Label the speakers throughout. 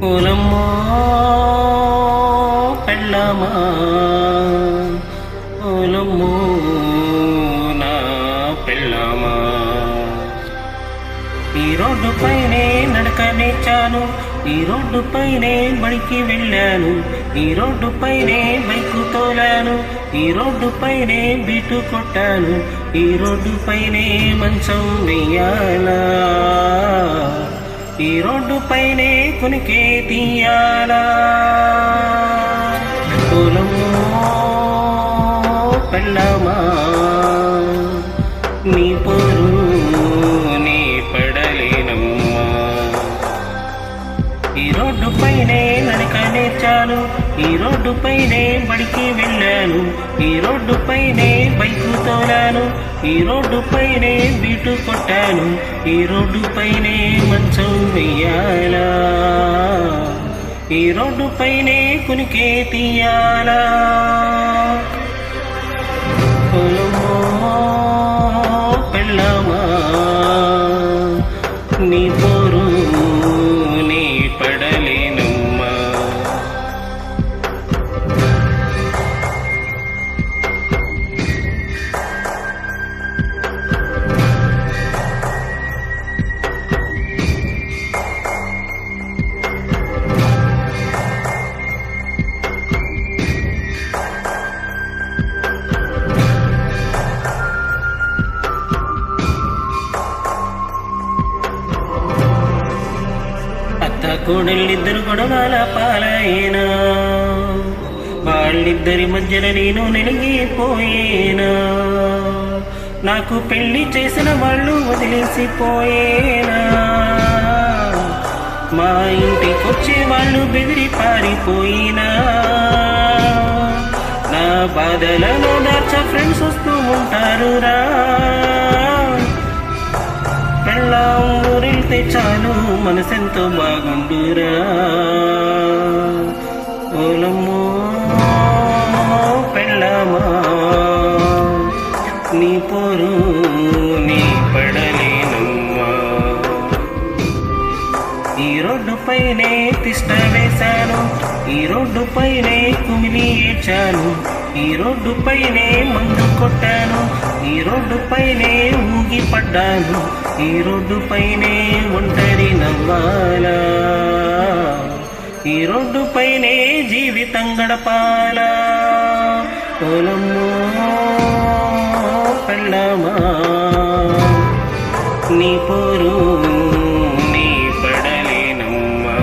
Speaker 1: ఓలమ్మో పెళ్ళామా ఓలమ్మో నా పెళ్ళామా. ఈ రోడ్డుపైనే నడక నేర్చాను, ఈ రోడ్డుపైనే బడికి వెళ్ళాను, ఈ రోడ్డుపైనే బైకు తోలాను, ఈ రోడ్డుపైనే బీటు కొట్టాను, ఈ రోడ్డుపైనే మంచం వెయ్యాలా, ఈ రోడ్డుపైనే కునికే తీయాలా. ఓలమ్మో పెళ్ళామా నీ పోరు నీ పడలేనమ్మా. ఈ రోడ్డుపైనే నడక నేర్చాను, ఈ రోడ్డుపైనే బడికి వెళ్ళాను, ఈ రోడ్డుపైనే బైకు తోలాను, ఈ రోడ్డుపైనే బీటు కొట్టాను, ఈ రోడ్డుపైనే మంచం వెయ్యాలా, ఈ రోడ్డుపైనే కునికే తీయాలా. ఓలమ్మో పెళ్ళామా నీ పోరు నీ పడలేనమ్మా. కోడళ్ళిద్దరు గొడవల పాలైనా, వాళ్ళిద్దరి మధ్యన నేను నలిగిపోయేనా, నాకు పెళ్లి చేసిన వాళ్ళు వదిలేసిపోయేనా, మా ఇంటికొచ్చే వాళ్ళు బెదిరి పారిపోయినా, నా బాధలను దార్చ ఫ్రెండ్స్ వస్తూ ఉంటారురా, పెళ్ళాం ఊరెళ్తే చాలు మనసెంతో బాగుండురా. ఓలమ్మో పెళ్ళామా నీ పోరు నీ పడలేనమ్మా. ఈ రోడ్డుపైనే తిష్ట వేశాను, ఈ రోడ్డుపైనే కుమిలి ఏడ్చాను, ఈ రోడ్డుపైనే మందు కొట్టాను, ఈ రోడ్డుపైనే ఊగి పడ్డాను, ఈ రోడ్డుపైనే ఒంటరి నవ్వాలా, ఈ రోడ్డుపైనే జీవితం గడపాలా. ఓలమ్మో పెళ్ళామా నీ పోరు నీ పడలేనమ్మా.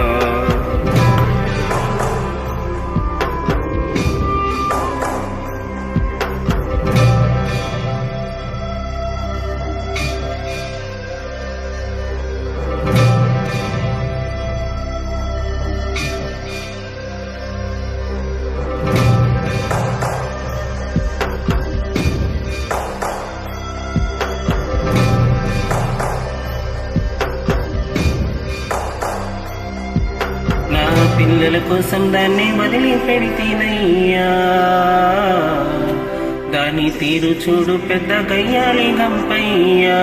Speaker 1: పిల్లల కోసం దాన్ని వదిలి పెడితేనయ్యా, దాని తీరు చూడు పెద్ద గయ్యాలి గంపయ్యా,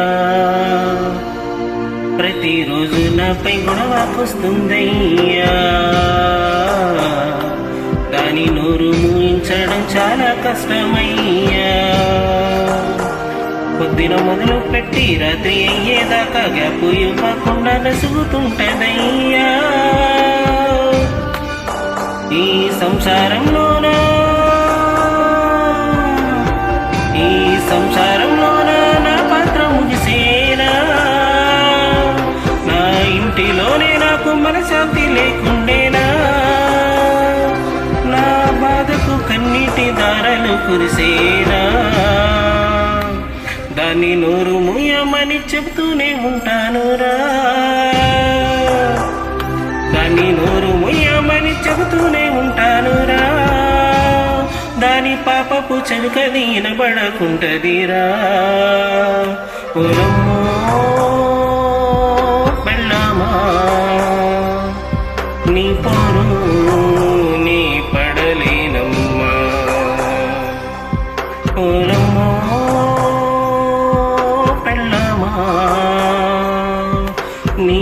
Speaker 1: ప్రతిరోజు నాపై గొడవకొస్తుందయ్యా, దాని నోరు మూయించడం చాలా కష్టమయ్యా, పొద్దున మొదలు పెట్టి రాత్రి అయ్యేదాకా గ్యాపు ఇవ్వకుండా నసుగుతుంటదయ్యా. ఈ సంసారంలోనా నా పాత్ర ముగిసేనా, నా ఇంటిలోనే నాకు మనశాంతి లేకుండేనా, నా బాధకు కన్నీటి దారాలు కురిసేనా, దాన్ని నోరు మూయమని చెబుతూనే ఉంటానురా, దాన్ని నోరు ముయ్యమని చెబుతూనే ఉంటానురా, దాని పాపపు చెలుకది వినబడకుంటదిరా. ఓలమ్మో పెళ్ళామా నీ పోరు నీ పడలేనమ్మా. ఓలమ్మో పెళ్ళామా నీ